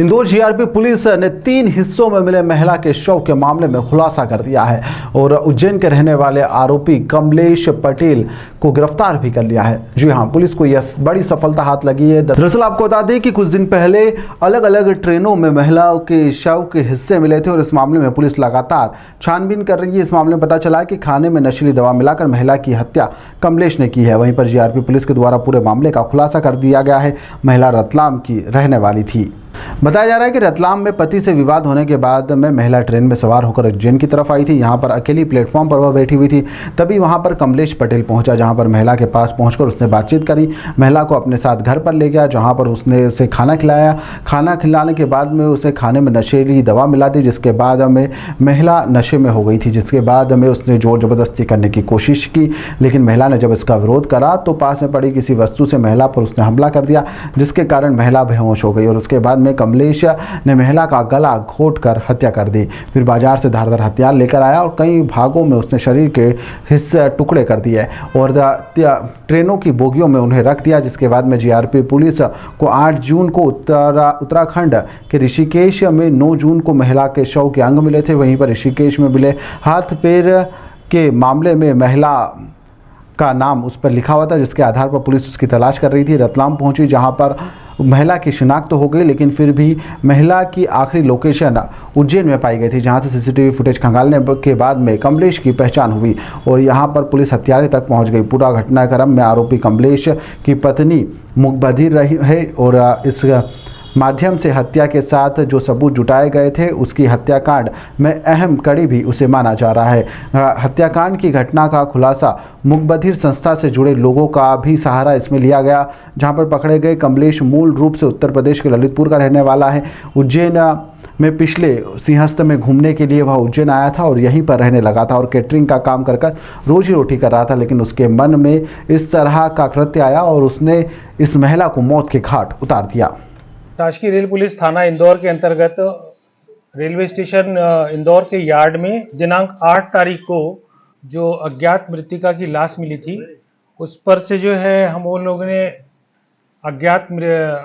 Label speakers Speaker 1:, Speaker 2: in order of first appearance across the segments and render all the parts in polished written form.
Speaker 1: Indore GRP police ने 3 हिस्सों में मिले महिला के शव के मामले में खुलासा कर दिया है और उज्जैन के रहने वाले आरोपी कमलेश पटेल को गिरफ्तार भी कर लिया है। जी हां, पुलिस को यह बड़ी सफलता हाथ लगी है। दरअसल आपको बता दें कि कुछ दिन पहले अलग अलग ट्रेनों में महिलाओं के शव के हिस्से मिले थे और इस मामले में पुलिस लगातार छानबीन कर रही है। इस मामले में पता चला कि खाने में नशीली दवा मिलाकर महिला की हत्या कमलेश ने की है। वहीं पर जीआरपी पुलिस के द्वारा पूरे मामले का खुलासा कर दिया गया है। महिला रतलाम की रहने वाली थी। बताया जा रहा है कि रतलाम में पति से विवाद होने के बाद में महिला ट्रेन में सवार होकर उज्जैन की तरफ आई थी। यहां पर अकेली प्लेटफॉर्म पर वह बैठी हुई थी। तभी वहां पर कमलेश पटेल पहुंचा, जहां पर महिला के पास पहुंचकर उसने बातचीत करी। महिला को अपने साथ घर पर ले गया, जहां पर उसने उसे खाना खिलाया। खाना खिलाने के बाद में उसे खाने में नशीली दवा मिला दी, जिसके बाद में महिला नशे में हो गई थी। जिसके बाद में उसने जोर जबरदस्ती करने की कोशिश की, लेकिन महिला ने जब इसका विरोध करा तो पास में पड़ी किसी वस्तु से महिला पर उसने हमला कर दिया, जिसके कारण महिला बेहोश हो गई और उसके बाद में कमलेश ने महिला का गला घोंटकर हत्या कर दी। फिर बाजार से धारदार हथियार लेकर आया और कई भागों में उसने शरीर के हिस्से टुकड़े कर दिए और ट्रेनों की बोगियों में उन्हें रख दिया। जिसके बाद में जीआरपी पुलिस को 8 जून को उत्तराखंड के ऋषिकेश में 9 जून को महिला के शव के अंग मिले थे। वहीं पर ऋषिकेश में मिले हाथ पैर के मामले में महिला का नाम उस पर लिखा हुआ था, जिसके आधार पर पुलिस उसकी तलाश कर रही थी। रतलाम पहुंची, जहां पर महिला की शिनाख्त तो हो गई, लेकिन फिर भी महिला की आखिरी लोकेशन उज्जैन में पाई गई थी, जहां से सीसीटीवी फुटेज खंगालने के बाद में कमलेश की पहचान हुई और यहां पर पुलिस हत्यारे तक पहुंच गई। पूरा घटनाक्रम में आरोपी कमलेश की पत्नी मुखबधिर रही है और इस माध्यम से हत्या के साथ जो सबूत जुटाए गए थे उसकी हत्याकांड में अहम कड़ी भी उसे माना जा रहा है। हत्याकांड की घटना का खुलासा मुखबधिर संस्था से जुड़े लोगों का भी सहारा इसमें लिया गया, जहां पर पकड़े गए कमलेश मूल रूप से उत्तर प्रदेश के ललितपुर का रहने वाला है। उज्जैन में पिछले सिंहस्थ में घूमने के लिए वह उज्जैन आया था और यहीं पर रहने लगा था और कैटरिंग का काम कर रोजी रोटी कर रहा था, लेकिन उसके मन में इस तरह का कृत्य आया और उसने इस महिला को मौत के घाट उतार दिया।
Speaker 2: शासकीय रेल पुलिस थाना इंदौर के अंतर्गत रेलवे स्टेशन इंदौर के यार्ड में दिनांक 8 तारीख को जो अज्ञात मृतका की लाश मिली थी, उस पर से जो है हम उन लोगों ने अज्ञात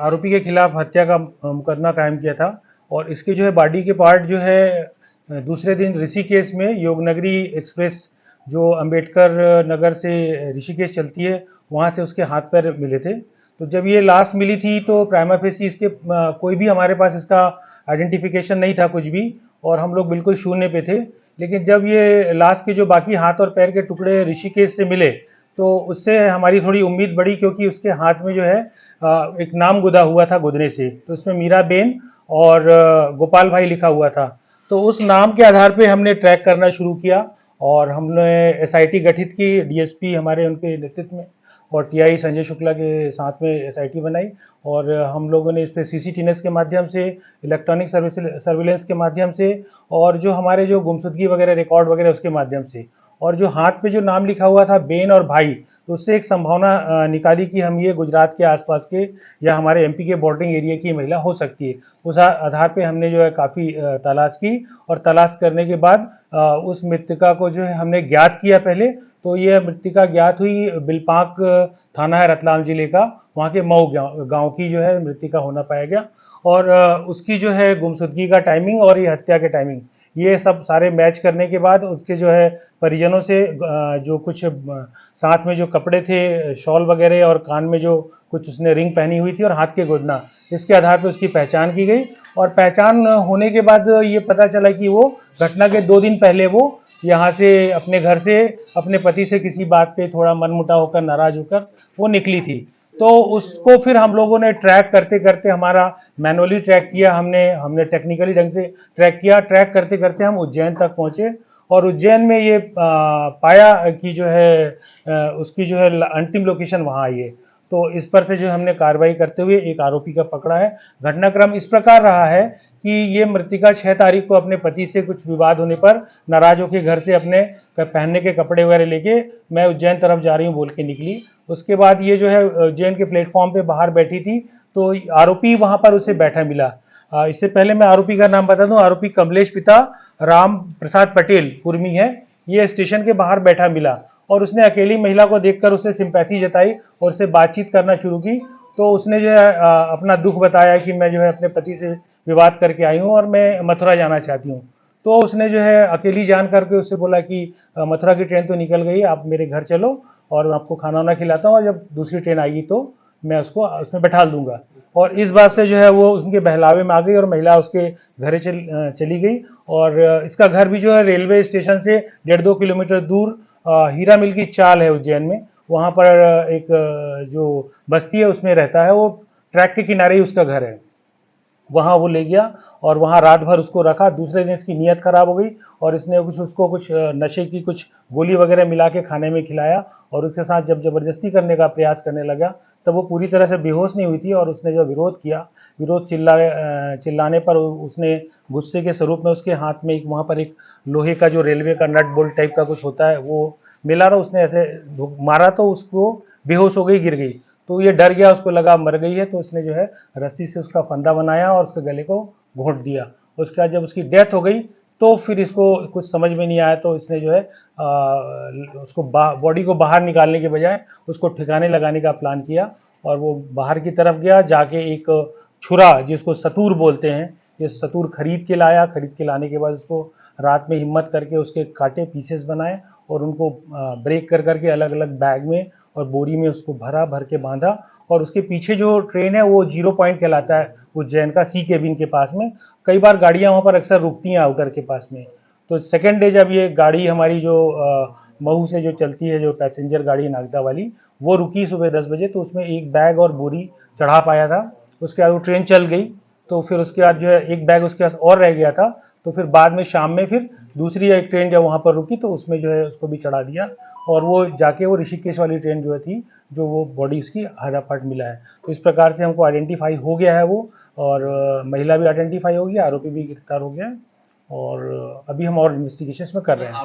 Speaker 2: आरोपी के खिलाफ हत्या का मुकदमा कायम किया था और इसके जो है बॉडी के पार्ट जो है दूसरे दिन ऋषिकेश में योगनगरी एक्सप्रेस जो अंबेडकर नगर से ऋषिकेश चलती है, वहाँ से उसके हाथ पैर मिले थे। तो जब ये लाश मिली थी तो प्राइमा फेसी इसके कोई भी हमारे पास इसका आइडेंटिफिकेशन नहीं था कुछ भी, और हम लोग बिल्कुल शून्य पे थे। लेकिन जब ये लाश के जो बाकी हाथ और पैर के टुकड़े ऋषिकेश से मिले तो उससे हमारी थोड़ी उम्मीद बढ़ी, क्योंकि उसके हाथ में जो है एक नाम गुदा हुआ था गुदने से, तो उसमें मीराबेन और गोपाल भाई लिखा हुआ था। तो उस नाम के आधार पे हमने ट्रैक करना शुरू किया और हमने एसआईटी गठित की, डीएसपी हमारे उनके नेतृत्व में और टीआई संजय शुक्ला के साथ में एसआईटी बनाई और हम लोगों ने इस पर सीसीटीएनएस के माध्यम से, इलेक्ट्रॉनिक सर्विलेंस के माध्यम से और जो हमारे जो गुमशुदगी वगैरह रिकॉर्ड वगैरह उसके माध्यम से, और जो हाथ पे जो नाम लिखा हुआ था बेन और भाई, तो उससे एक संभावना निकाली कि हम ये गुजरात के आसपास के या हमारे एमपी के बॉर्डरिंग एरिया की महिला हो सकती है। उस आधार पे हमने जो है काफ़ी तलाश की और तलाश करने के बाद उस मृतका को जो है हमने ज्ञात किया पहले। तो ये मृतका ज्ञात हुई बिलपाक थाना है रतलाम जिले का, वहाँ के मऊ गाँव की जो है मृतका होना पाया गया और उसकी जो है गुमशुदगी का टाइमिंग और ये हत्या के टाइमिंग ये सब सारे मैच करने के बाद उसके जो है परिजनों से जो कुछ साथ में जो कपड़े थे, शॉल वगैरह और कान में जो कुछ उसने रिंग पहनी हुई थी और हाथ के गोदना, इसके आधार पर उसकी पहचान की गई और पहचान होने के बाद ये पता चला कि वो घटना के 2 दिन पहले वो यहाँ से अपने घर से अपने पति से किसी बात पे थोड़ा मनमुटाव होकर, नाराज होकर वो निकली थी। तो उसको फिर हम लोगों ने ट्रैक करते करते, हमारा मैनुअली ट्रैक किया, हमने टेक्निकली ढंग से ट्रैक किया। ट्रैक करते करते हम उज्जैन तक पहुँचे और उज्जैन में ये पाया कि जो है उसकी जो है अंतिम लोकेशन वहाँ आई है। तो इस पर से जो हमने कार्रवाई करते हुए एक आरोपी का पकड़ा है। घटनाक्रम इस प्रकार रहा है कि ये मृतका 6 तारीख को अपने पति से कुछ विवाद होने पर नाराज होकर घर से अपने पहनने के कपड़े वगैरह लेके मैं उज्जैन तरफ जा रही हूँ बोल के निकली। उसके बाद ये जो है उज्जैन के प्लेटफॉर्म पे बाहर बैठी थी तो आरोपी वहां पर उसे बैठा मिला। इससे पहले मैं आरोपी का नाम बता दूं, आरोपी कमलेश पिता राम प्रसाद पटेल कुर्मी है। ये स्टेशन के बाहर बैठा मिला और उसने अकेली महिला को देखकर उससे सिंपैथी जताई और उससे बातचीत करना शुरू की। तो उसने जो है अपना दुख बताया कि मैं जो है अपने पति से विवाद करके आई हूँ और मैं मथुरा जाना चाहती हूँ। तो उसने जो है अकेली जान करके उससे बोला कि मथुरा की ट्रेन तो निकल गई, आप मेरे घर चलो और मैं आपको खाना वाना खिलाता हूँ, और जब दूसरी ट्रेन आएगी तो मैं उसको उसमें बैठा दूंगा। और इस बात से जो है वो उनके बहलावे में आ गई और महिला उसके घर चली गई। और इसका घर भी जो है रेलवे स्टेशन से 1.5-2 किलोमीटर दूर हीरा मिल की चाल है उज्जैन में, वहाँ पर एक जो बस्ती है उसमें रहता है। वो ट्रैक के किनारे ही उसका घर है। वहाँ वो ले गया और वहाँ रात भर उसको रखा। दूसरे दिन इसकी नीयत खराब हो गई और इसने उसको कुछ नशे की कुछ गोली वगैरह मिला के खाने में खिलाया और उसके साथ जब ज़बरदस्ती करने का प्रयास करने लगा तब वो पूरी तरह से बेहोश नहीं हुई थी और उसने जो विरोध किया, विरोध चिल्लाने पर उसने गुस्से के स्वरूप में उसके हाथ में एक वहाँ पर एक लोहे का जो रेलवे का नट बोल्ट टाइप का कुछ होता है वो मिला रहा, उसने ऐसे मारा तो उसको बेहोश हो गई, गिर गई। तो ये डर गया, उसको लगा मर गई है, तो उसने जो है रस्सी से उसका फंदा बनाया और उसके गले को घोंट दिया। उसके बाद जब उसकी डेथ हो गई तो फिर इसको कुछ समझ में नहीं आया, तो इसने जो है उसको बॉडी को बाहर निकालने के बजाय उसको ठिकाने लगाने का प्लान किया और वो बाहर की तरफ गया। जाके एक छुरा जिसको सतूर बोलते हैं, ये सतूर खरीद के लाया। खरीद के लाने के बाद उसको रात में हिम्मत करके उसके काटे पीसेस बनाए और उनको ब्रेक कर करके अलग अलग बैग में और बोरी में उसको भर के बांधा। और उसके पीछे जो ट्रेन है वो 0 पॉइंट कहलाता है उज्जैन का, सी केबिन के पास में। कई बार गाड़ियाँ वहाँ पर अक्सर रुकती हैं आउटर के पास में। तो सेकेंड डे जब ये गाड़ी हमारी जो मऊ से जो चलती है, जो पैसेंजर गाड़ी नागदा वाली, वो रुकी सुबह 10 बजे, तो उसमें एक बैग और बोरी चढ़ा पाया था। उसके बाद वो ट्रेन चल गई, तो फिर उसके बाद जो है एक बैग उसके पास और रह गया था। तो फिर बाद में शाम में फिर दूसरी एक ट्रेन जब वहाँ पर रुकी तो उसमें जो है उसको भी चढ़ा दिया और वो जाके वो ऋषिकेश वाली ट्रेन जो थी, जो वो बॉडी उसकी आधा पार्ट मिला है। तो इस प्रकार से हमको आइडेंटिफाई हो गया है वो, और महिला भी आइडेंटिफाई हो गया, आरोपी भी गिरफ्तार हो गया है और अभी हम और इन्वेस्टिगेशंस में कर रहे हैं।